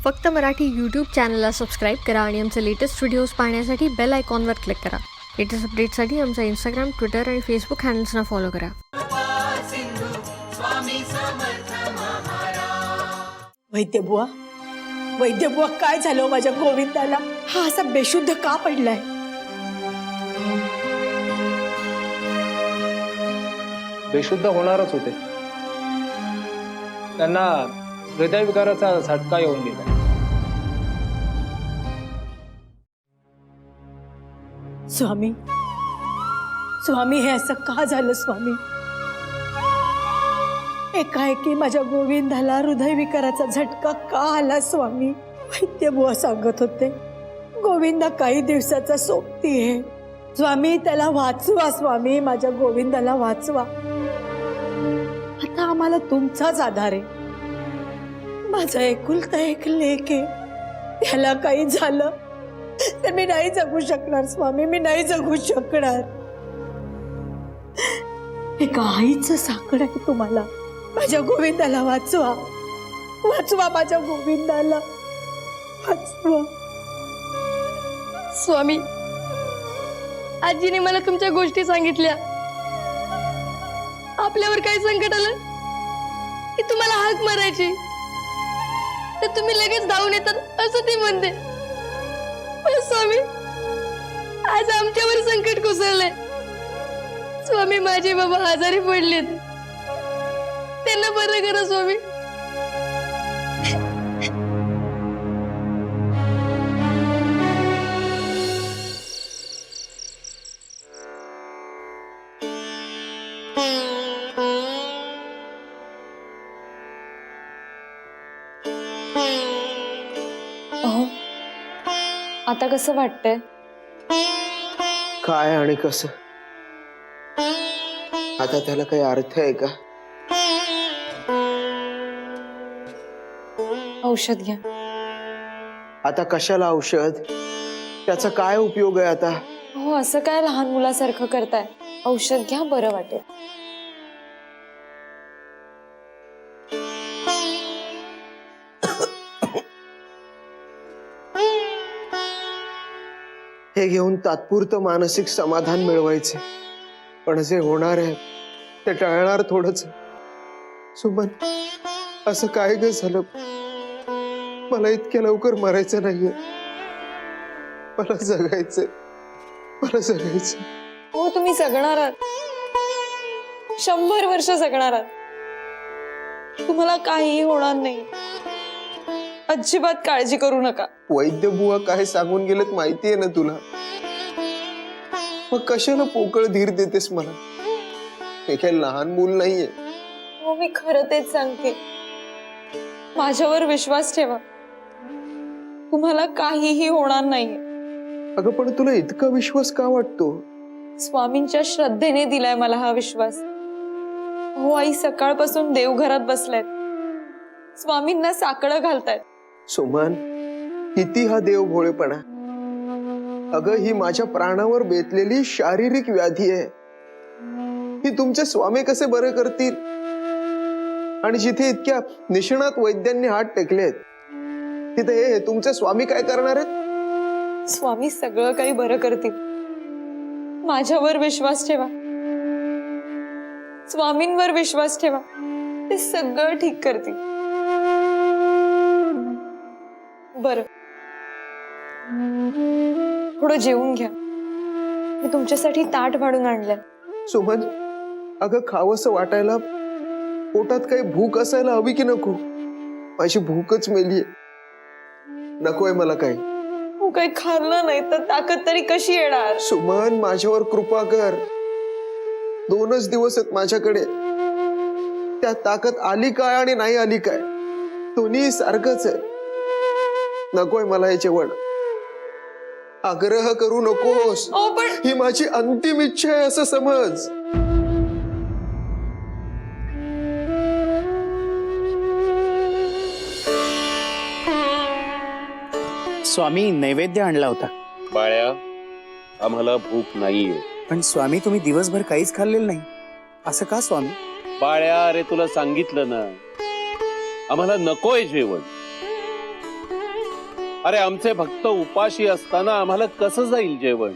फक्त मराठी यूट्यूब चॅनलला सबस्क्राईब करा आणि आमचे लेटेस्ट व्हिडिओज पाहण्यासाठी बेल आयकॉनवर क्लिक करा. लेटेस्ट अपडेट्ससाठी आमचा इंस्टाग्राम, ट्विटर आणि फेसबुक हँडल्सना फॉलो करा. वैद्यबुवा, वैद्यबुवा, काय झालं माझ्या गोविंदाला? हा असा बेशुद्ध का पडलाय? बेशुद्ध होणारच होते. त्यांना हृदयविकाराचा झटका येऊन गेला. स्वामी, स्वामी, हे असं का झालं स्वामी? एकाएकी माझ्या गोविंदाला हृदयविकाराचा झटका का आला स्वामी? वैद्यबुवा सांगत होते गोविंदा काही दिवसाचा सोबती आहे. स्वामी, त्याला वाचवा स्वामी, माझ्या गोविंदाला वाचवा. आता आम्हाला तुमचाच आधार आहे. माझा एकुलता एक लेक आहे, त्याला काही झालं तर मी नाही जगू शकणार स्वामी, मी नाही जगू शकणार. एका आईचं साकड आहे तुम्हाला. माझ्या गोविंदाला वाचवा, वाचवा, माझ्या गोविंदाला वाचवा. स्वामी, आजीने मला तुमच्या गोष्टी सांगितल्या. आपल्यावर काय संकट आलं की तुम्हाला हाक मारायची तर तुम्ही लगेच धावून येतात असं ती म्हणते. पण स्वामी, आज आमच्यावर संकट कोसळलंय. स्वामी, माझे बाबा आजारी पडलेत, त्यांना बरं करा स्वामी. आता कसं वाटतंय? काय आणि कसं? आता त्याला काही अर्थ आहे का? औषध घ्या. आता कशाला औषध? त्याचा काय उपयोग आहे आता? हो, असं काय लहान मुलासारखं करताय? औषध घ्या, बरं वाटेल. हे घेऊन तात्पुरतं मानसिक समाधान मिळवायचे, पण जे होणार आहे ते टळणार थोडंच. सुमन, असं काय ग झालं? मला इतक्या लवकर मरायचं नाहीये. मला जगायचंय, मला जगायचं. हो, तुम्ही जगणार आहात, 100 वर्ष जगणार आहात. तुम्हाला काहीही होणार नाही. अजिबात काळजी करू नका. वैद्यबुवा काय सांगून गेलेत माहितीये ना तुला? मग कशाला पोकळ धीर देतेस मला? हे काय लहान मूल नाहीये. हो, मी खरं तेच सांगते. माझ्यावर विश्वास ठेवा, तुम्हाला काहीही होणार नाहीये. अगं, पण तुला इतका विश्वास का वाटतो? स्वामींच्या श्रद्धेने दिलाय मला हा विश्वास. हो आई, सकाळपासून देवघरात बसलायत, स्वामींना साकडं घालतायत. सुमन, किती हा देव भोळेपणा. अगं, ही माझ्या प्राणावर बेतलेली शारीरिक व्याधी आहे. ही तुमचे स्वामी कसे बरे करतील? आणि जिथे इतक्या निष्णात वैद्यांनी हात टेकलेत, तिथे हे तुमचे स्वामी काय करणार आहेत? स्वामी सगळं काही बरं करतील. माझ्यावर विश्वास ठेवा, स्वामींवर विश्वास ठेवा, ते सगळं ठीक करतील. बरं, थोडं जेवून घ्या. मी तुमच्यासाठी ताट वाढून आणलंय. सुमन, अगं, खावंसं वाटायला पोटात काही भूक असायला हवी की नको? माझी भूकच मेलीये. नकोय मला काही. हो, काही खाल्लं नाही तर ताकद तरी कशी येणार? सुमन, माझ्यावर कृपा कर. 2च दिवस आहेत माझ्याकडे. त्यात ताकद आली काय आणि नाही आली काय, दोन्ही सारखंच आहे. नकोय मला हे जेवण. आग्रह करू नकोस. पण ही माझी अंतिम इच्छा आहे असं समज. स्वामी, नैवेद्य आणला होता. बाळ्या, आम्हाला भूक नाहीये. पण स्वामी, तुम्ही दिवसभर काहीच खाल्लेलं नाही, असं का स्वामी? बाळ्या, अरे तुला सांगितलं ना, आम्हाला नकोय जेवण. अरे आमचे भक्त उपाशी असताना आम्हाला कसं जाईल जेवण?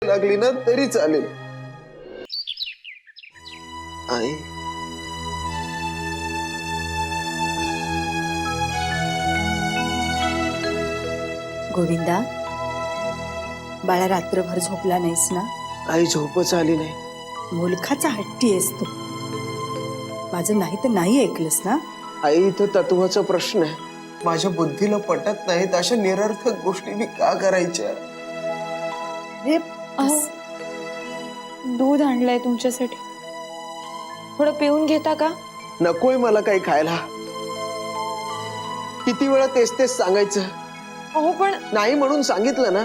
लागली ना तरी चालेल. आई गोविंदा, बाळा रात्रभर झोपला नाहीस ना? आई झोपच आली नाही. मुलखाचा हट्टी आहेस तू. माझं नाही तर नाही ऐकलंस ना? आई इथं तत्वाचा प्रश्न आहे. माझ्या बुद्धीला पटत नाहीत अशा निरर्थक गोष्टी मी का करायच्या? रे दूध आणलंय तुमच्यासाठी, थोडं पिऊन घेता का? नकोय मला काही खायला. किती वेळा तेच तेच सांगायचं? अहो पण नाही म्हणून सांगितलं ना.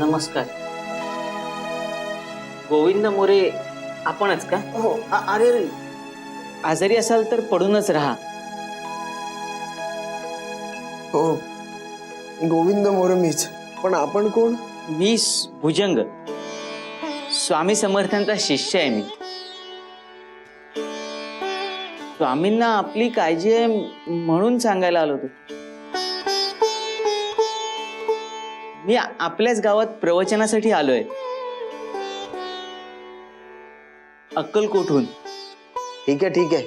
नमस्कार. गोविंद मोरे आपणच का? हो. अरे आजारी असाल तर पडूनच राहा. हो गोविंद मोरे मीच. पण आपण कोण? मी भुजंग, स्वामी समर्थांचा शिष्य आहे मी. स्वामींना आपली काळजी आहे म्हणून सांगायला आलो होतो. मी आपल्याच गावात प्रवचनासाठी आलोय, अक्कलकोटहून. ठीक आहे.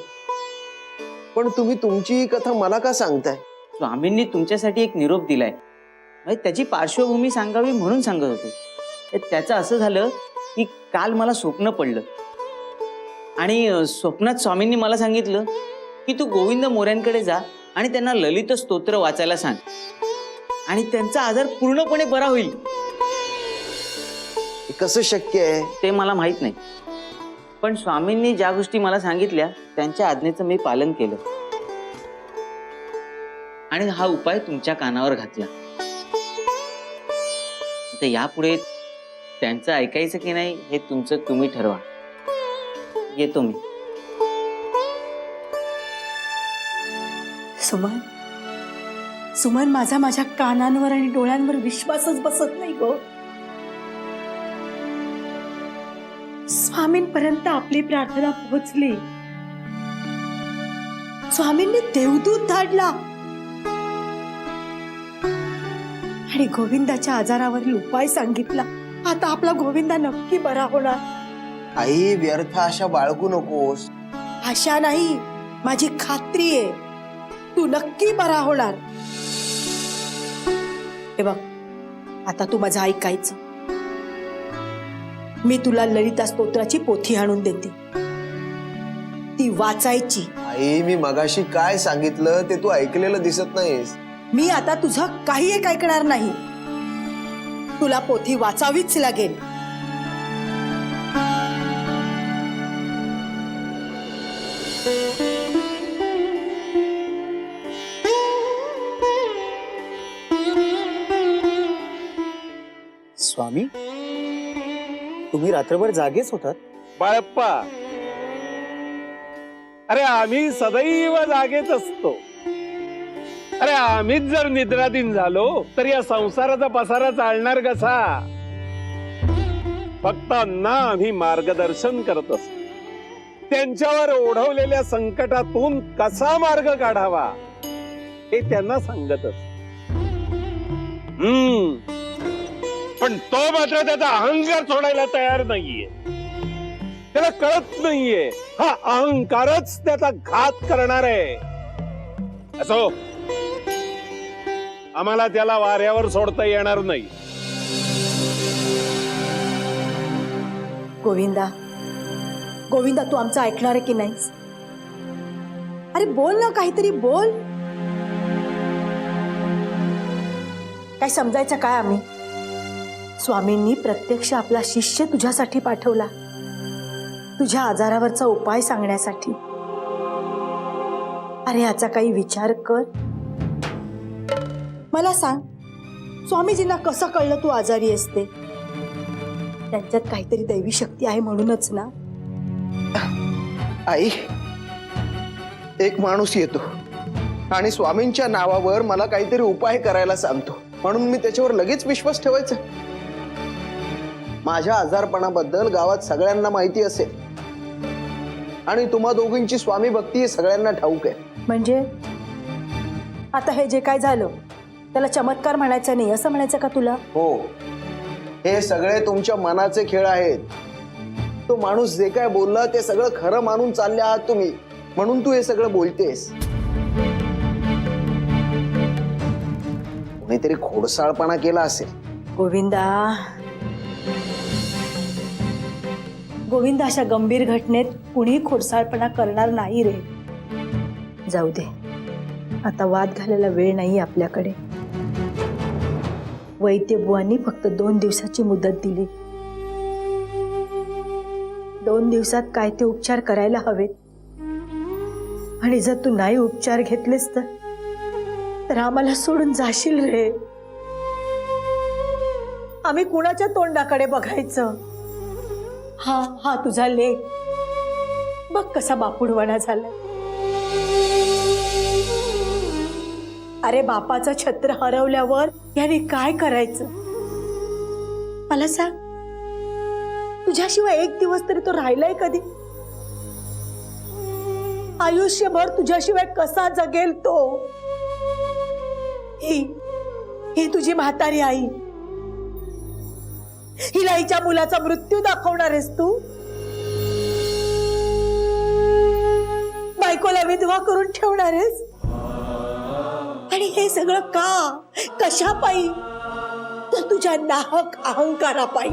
पण तुम्ही तुमची कथा मला का सांगताय? स्वामींनी तुमच्यासाठी एक निरोप दिलाय, त्याची पार्श्वभूमी सांगावी म्हणून सांगत होतो. त्याचं असं झालं की काल मला स्वप्न पडलं आणि स्वप्नात स्वामींनी मला सांगितलं की तू गोविंद मोऱ्यांकडे जा आणि त्यांना ललित स्तोत्र वाचायला सांग आणि त्यांचा आजार पूर्णपणे बरा होईल. कसं शक्य आहे ते मला माहित नाही, पण स्वामींनी ज्या गोष्टी मला सांगितल्या त्यांच्या आज्ञेचं मी पालन केलं आणि हा उपाय तुमच्या कानावर घातला. तर यापुढे त्यांचं ऐकायचं की नाही हे तुमचं तुम्ही ठरवा. येतो मी. सुमन, माझ्या कानांवर आणि डोळ्यांवर विश्वासच बसत नाही गो. स्वामींपर्यंत आपली प्रार्थना पोहोचली. स्वामींनी देवदूत धाडला आणि गोविंदाच्या आजारावरील उपाय सांगितला. आता आपला गोविंदा नक्की बरा होणार. आई व्यर्थ आशा बाळगू नकोस. आशा नाही, माझी खात्री आहे तू नक्की बरा होणार. हे बघ, आता तू माझं ऐकायचं. मी तुला ललिता स्तोत्राची पोथी आणून देते, ती वाचायची. आई मी मगाशी काय सांगितलं ते तू ऐकलेलं दिसत नाहीस. मी आता तुझं काही एक ऐकणार नाही. तुला पोथी वाचावीच लागेल. स्वामी, तुम्ही रात्रभर जागेच होतात? बाळप्पा, अरे आम्ही सदैव जागेच असतो. अरे आम्हीच जर निद्राधीन झालो तर या संसाराचा पसारा चालणार कसा? भक्तांना आम्ही मार्गदर्शन करत असतो. त्यांच्यावर ओढवलेल्या संकटातून कसा मार्ग काढावा हे त्यांना सांगत असतो. पण तो मात्र त्याचा अहंकार सोडायला तयार नाहीये. त्याला कळत नाहीये हा अहंकारच त्याचा घात करणार आहे. असो, आम्हाला त्याला वाऱ्यावर सोडता येणार नाही. गोविंदा, गोविंदा, तू आमचं ऐकणार आहे की नाहीस? अरे बोल ना, काहीतरी बोल. काय समजायचं काय आम्ही? स्वामींनी प्रत्यक्ष आपला शिष्य तुझ्यासाठी पाठवला, तुझ्या आजारावरचा उपाय सांगण्यासाठी. अरे याचा काही विचार कर. मला सांग, स्वामीजींना कसं कळलं तू आजारी असते? त्यांच्यात काहीतरी दैवी शक्ती आहे म्हणूनच ना. आई, एक माणूस येतो आणि स्वामींच्या नावावर मला काहीतरी उपाय करायला सांगतो, म्हणून मी त्याच्यावर लगेच विश्वास ठेवायचा? माझ्या आजारपणाबद्दल गावात सगळ्यांना माहिती असेल आणि तुम्हा दोघींची स्वामी भक्ती हे सगळ्यांना ठाऊक आहे. म्हणजे आता हे जे काय झालं त्याला चमत्कार म्हणायचा नाही असं म्हणायचं का तुला? हो, हे सगळे तुमच्या मनाचे खेळ आहेत. तो माणूस जे काय बोलला ते सगळं खरं मानून चालले आहात तुम्ही, म्हणून तू हे सगळं बोलतेस. कोणीतरी खोडसाळपणा केला असेल. गोविंदा, गोविंदा, अशा गंभीर घटनेत कुणी खोडसाळपणा करणार नाही रे. जाऊ दे, आता वाद घालायला वेळ नाही आपल्याकडे. वैद्यबुवांनी फक्त 2 दिवसाची मुदत दिली. 2 दिवसात काय ते उपचार करायला हवेत. आणि जर तू नाही उपचार घेतलेस तर आम्हाला सोडून जाशील रे. आम्ही कुणाच्या तोंडाकडे बघायचं? हा हा तुझा लेक बघ कसा बापुडवाणा झाला. अरे बापाचं छत्र हरवल्यावर याने काय करायचं मला सांग? तुझ्याशिवाय एक दिवस तरी तो राहिलाय कधी? आयुष्यभर तुझ्याशिवाय कसा जगेल तो? ही तुझी म्हातारी आई, हिला हिच्या मुलाचा मृत्यू दाखवणार आहेस तू? बायकोला विधवा करून ठेवणार आहेस? आणि हे सगळं का? कशा पायी? तर तुझ्या नाहक अहंकारापायी.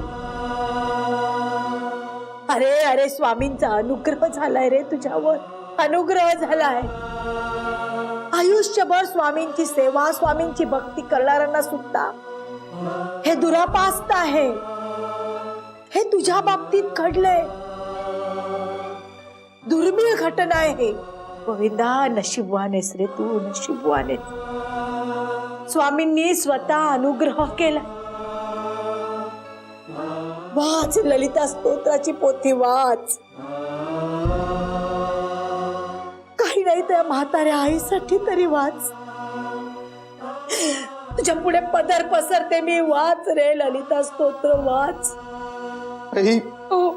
अरे अरे, स्वामींचा अनुग्रह झालाय रे तुझ्यावर, अनुग्रह झालाय. आयुष्यभर स्वामींची सेवा, स्वामींची भक्ती करणाऱ्यांना सुद्धा हे दुरापास्त आहे. हे तुझ्या बाबतीत घडलंय. दुर्मिळ घटना आहे हे. गोविंदा, नशीबवान आहेस रे तू, नशीबवान आहेस. स्वामींनी स्वतः अनुग्रह केला. वाच ललिता स्तोत्राची पोथी वाच. काही नाही त्या म्हाताऱ्या आईसाठी तरी वाच. तुझ्या पुढे पदर पसरते मी, वाच रे ललिता स्तोत्र वाच. आई, हो,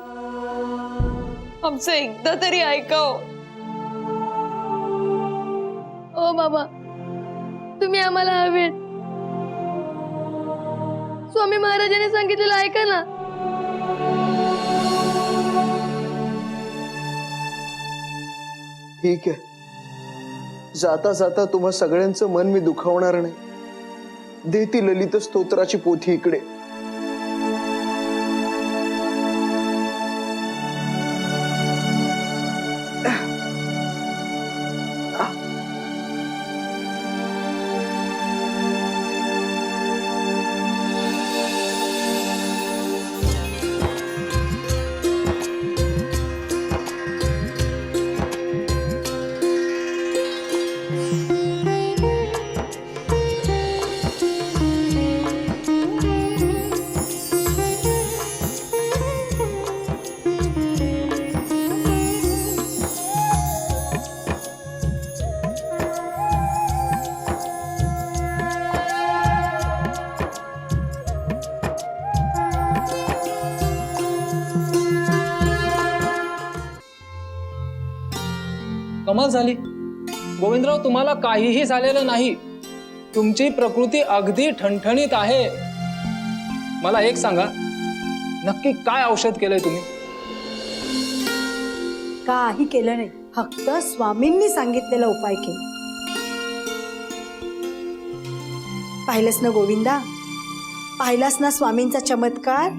आमचं एकदा तरी ऐकाव. ओ बाबा, तुम्ही आम्हाला हवेत. स्वामी महाराजांनी सांगितलेलं ऐका ना. ठीक आहे, जाता जाता तुम्हा सगळ्यांचं मन मी दुखावणार नाही. दे ती ललित स्तोत्राची पोथी इकडे. कमाल झाली गोविंदराव, तुम्हाला काहीही झालेलं नाही. तुमची प्रकृती अगदी ठणठणीत आहे. मला एक सांगा, नक्की काय औषध केलंय तुम्ही? काही केलं नाही, फक्त स्वामींनी सांगितलेला उपाय केला. पाहिलंस ना गोविंदा, पाहिलास ना स्वामींचा चमत्कार.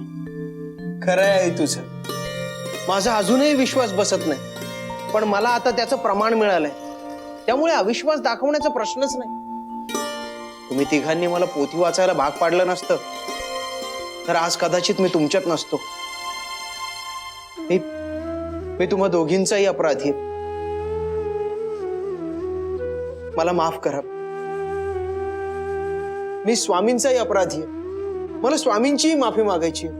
खरं आहे तुझं. माझा अजूनही विश्वास बसत नाही, पण मला आता त्याचं प्रमाण मिळालंय, त्यामुळे अविश्वास दाखवण्याचा प्रश्नच नाही. तुम्ही तिघांनी मला पोथी वाचायला भाग पाडलं नसतं तर आज कदाचित मी तुमच्यात नसतो. मी तुम्हा दोघींचाही अपराधी आहे. मला माफ करा. मी स्वामींचाही अपराधी आहे. मला स्वामींचीही माफी मागायची आहे.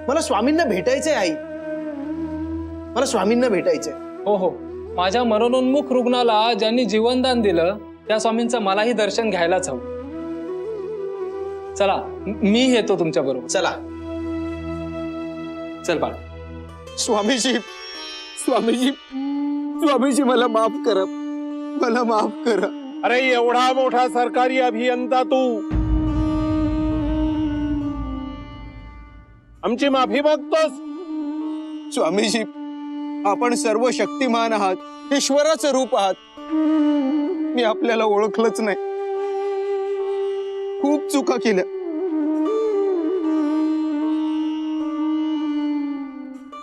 मला स्वामींना भेटायचंय आई. मला स्वामींना भेटायचंय. हो हो, माझ्या मरणोन्मुख रुग्णाला ज्यांनी जीवनदान दिलं त्या स्वामींचं मलाही दर्शन घ्यायलाच हवं. चला, मी येतो तुमच्या बरोबर. चला. चल बाळ. स्वामीजी, स्वामीजी, स्वामीजी, मला माफ करा. मला माफ करा. अरे एवढा मोठा सरकारी अभियंता तू आमची माफी मागतोस? स्वामीजी, आपण सर्व शक्तिमान आहात, ईश्वराचं रूप आहात. मी आपल्याला ओळखलंच नाही. खूप चुका केल्या.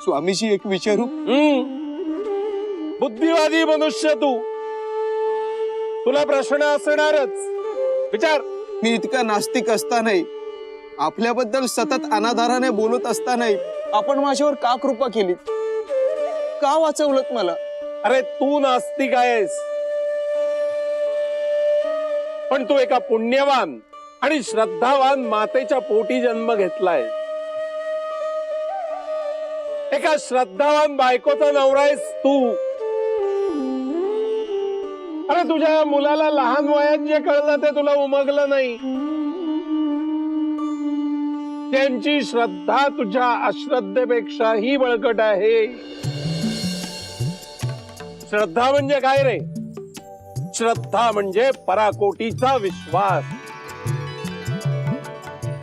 स्वामीजी, एक विचारू? बुद्धिवादी मनुष्य तू, तुला प्रश्न असणारच. विचार. मी इतका नास्तिक असतानाही, आपल्याबद्दल सतत अनाधाराने बोलत असतानाही आपण माझ्यावर का कृपा केली? का वाचवलत मला? अरे तू नास्तिक आहेस, पण तू एका पुण्यवान आणि श्रद्धावान मातेच्या पोटी जन्म घेतलाय. एका श्रद्धावान बायकोचा नवरा आहेस तू. अरे तुझ्या मुलाला लहान वयात जे कळलं ते तुला उमगलं नाही. त्यांची श्रद्धा तुझ्या अश्रद्धेपेक्षाही बळकट आहे. श्रद्धा म्हणजे काय रे? श्रद्धा म्हणजे पराकोटीचा विश्वास.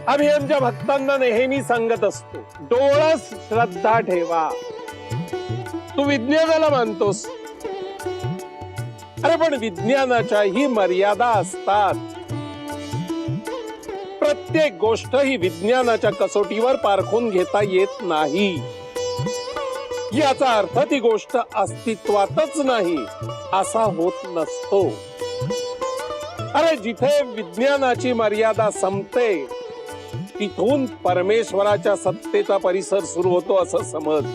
आम्ही आमच्या भक्तांना नेहमी सांगत असतो, डोळस श्रद्धा ठेवा. तू विज्ञानाला मानतोस, अरे पण विज्ञानाच्याही मर्यादा असतात. प्रत्येक गोष्ट ही विज्ञानाच्या कसोटीवर पारखून घेता येत नाही. याचा अर्थ ती गोष्ट अस्तित्वातच नाही असा होत नसतो. अरे जिथे विज्ञानाची मर्यादा संपते तिथून परमेश्वराच्या सत्तेचा परिसर सुरू होतो असं समज.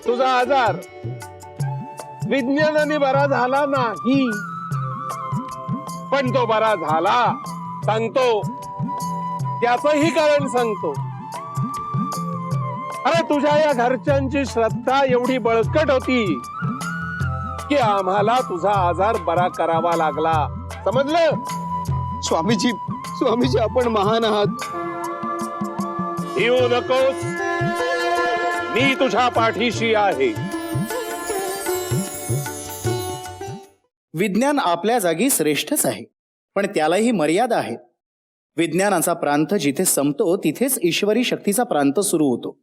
तुझा आजार विज्ञानाने बरा झाला नाही, पण तो बरा झाला. सांगतो, त्याचंही कारण सांगतो. अरे तुझ्या या घरच्यांची श्रद्धा एवढी बळकट होती की आम्हाला तुझा आजार बरा करावा लागला. समजलं? स्वामीजी, स्वामीजी, आपण महान आहात. येऊ नकोस, मी तुझ्या पाठीशी आहे. विज्ञान आपल्या जागी श्रेष्ठच आहे, पण त्यालाही मर्यादा आहेत. विज्ञानाचा प्रांत जिथे संपतो तिथेच ईश्वरी शक्तीचा प्रांत सुरू होतो.